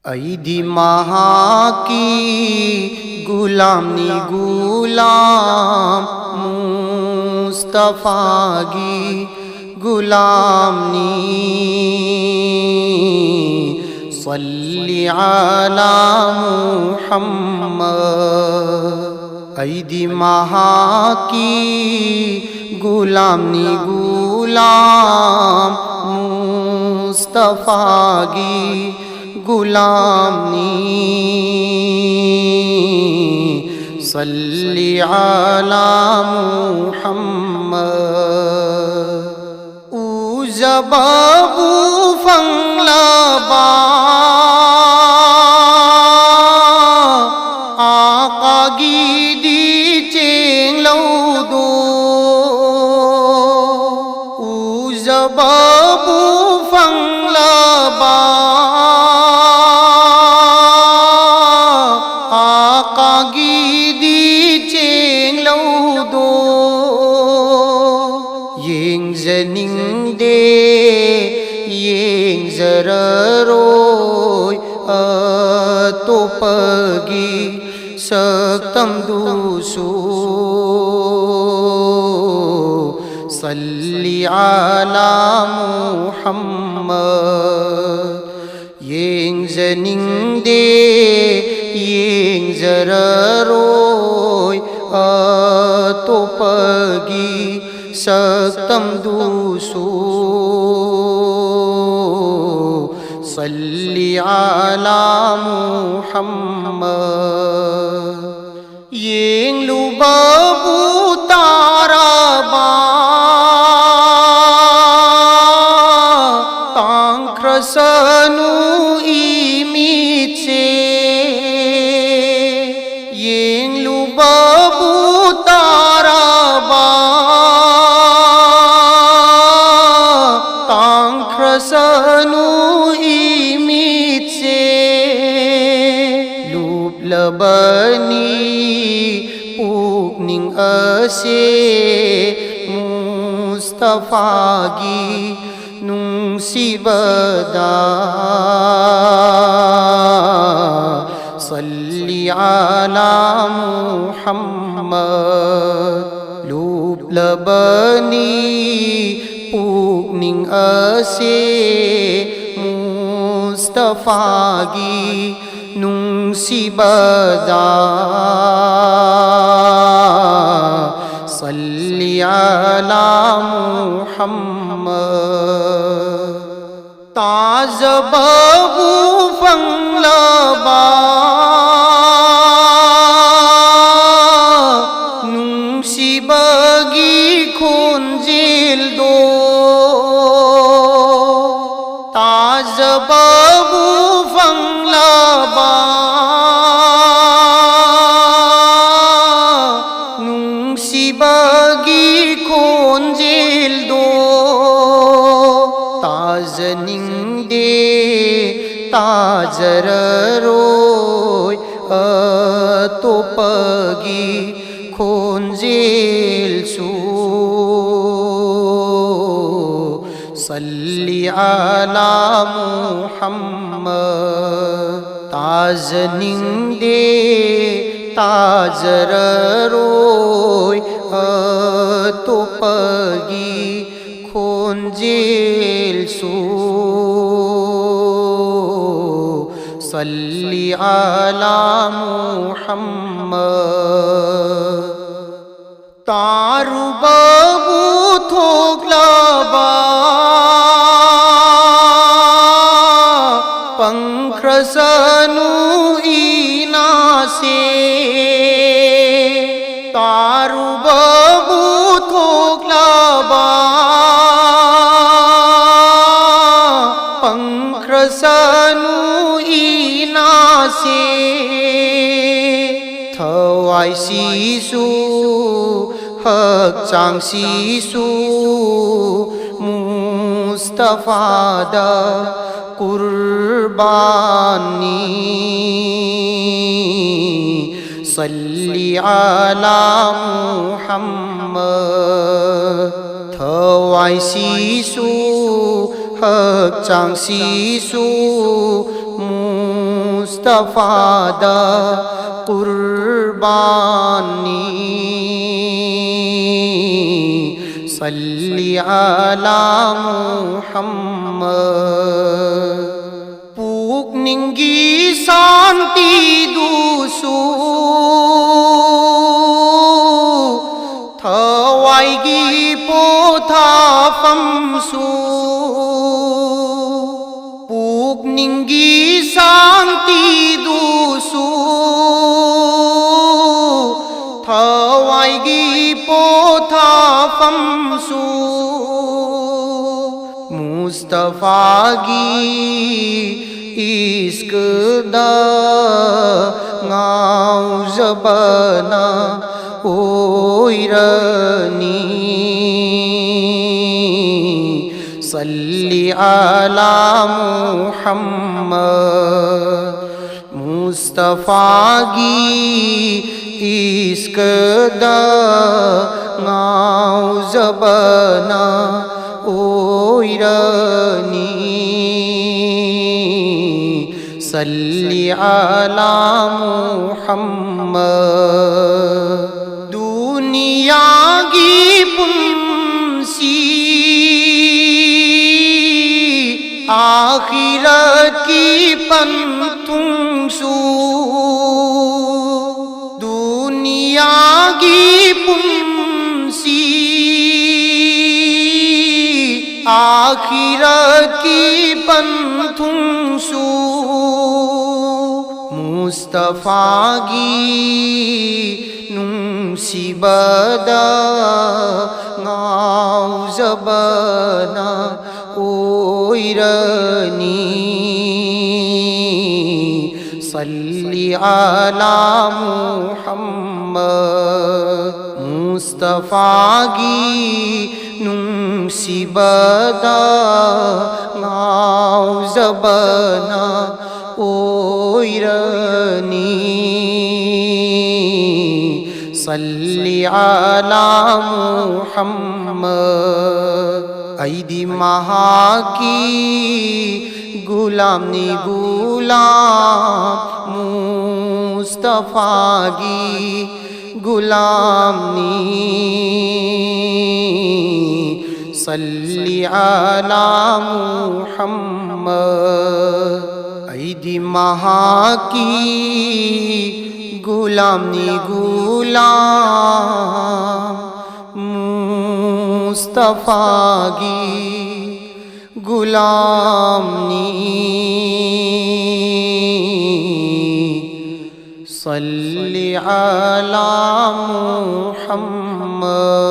ऐदी महा की गुलामनी गुलाम मुस्तफा की गुलामनी सल्ली अला मुहम्मद। ऐदी महा की गुलामनी गुलाम मुस्तफा की गुलामनी सल्ली अला मुहम्मद। ऊ जबाबू फंगलाबा आका गी चेंग दो ऊ जबाबू फंगलाबा Yingzaningde yingzararoy atopagi saktam dusu salli ala muhammad। yingzaningde yingzararoy atopagi saktam dusu salli ala muhammad। yeng lubabu taraba tangkrasanu imice yeng lubabu taraba sanu imitse lup labani pukning ase mustafa gi nung sibada salli ala muhammad। lup labani pukning ase mustafa gi nung sibada salli ala muhammad। tazababu fanglaba nung sibagi khonjil do tazababu fanglaba nung sibagi khonjil do tajaningde tajararoy atopagi khonjil su salli ala muhammad। tajaningde tajararoy atopagi khonjil su salli ala muhammad। taru babu thoklaba pankrasanu inase taru babu thoklaba pankrasanu inase thawai sisu hakchang sisu mustafa da कुर्बानी सल्ली अला मुहम्मद। थवाई सिसु हक चांग सिसु मुस्तफ़ा दा कुर्बानी सल्ली अला मुहम्मद पूक निंगी शांति दूसू थवाईगी पोथा फमसू पूक निंगी शांति दूसू थवाईगी पोथा फमसू मुस्तफ़ा गी इश्क दा गाँव ज़बाना ओइरनी सल्ली अला मुहम्मद मुस्तफ़ा गी इश्क दा गाँव ज़बाना ओइरनी सल्ली अला मुहम्मद दुनिया की पुंसी आखिरत की पंतुंसू दुनिया की पुंसी आखिरत की पंतुंसू मुस्तफ़ा गी नुसीबदा गाँव ज़बाना ओइरनी सल्ली अला मुहम्मद मुस्तफ़ा गी नुसीबदा गाँव ज़बाना ओइरनी सल्ली अला मुहम्मद ऐदी महा की गुलामी गुलाम मुस्तफ़ा गी गुलामी सल्ली अला मुहम्मद ऐदी महा की गुलामी गुलाम मुस्तफ़ा गी गुलामी सल्ली अला मुहम्मद।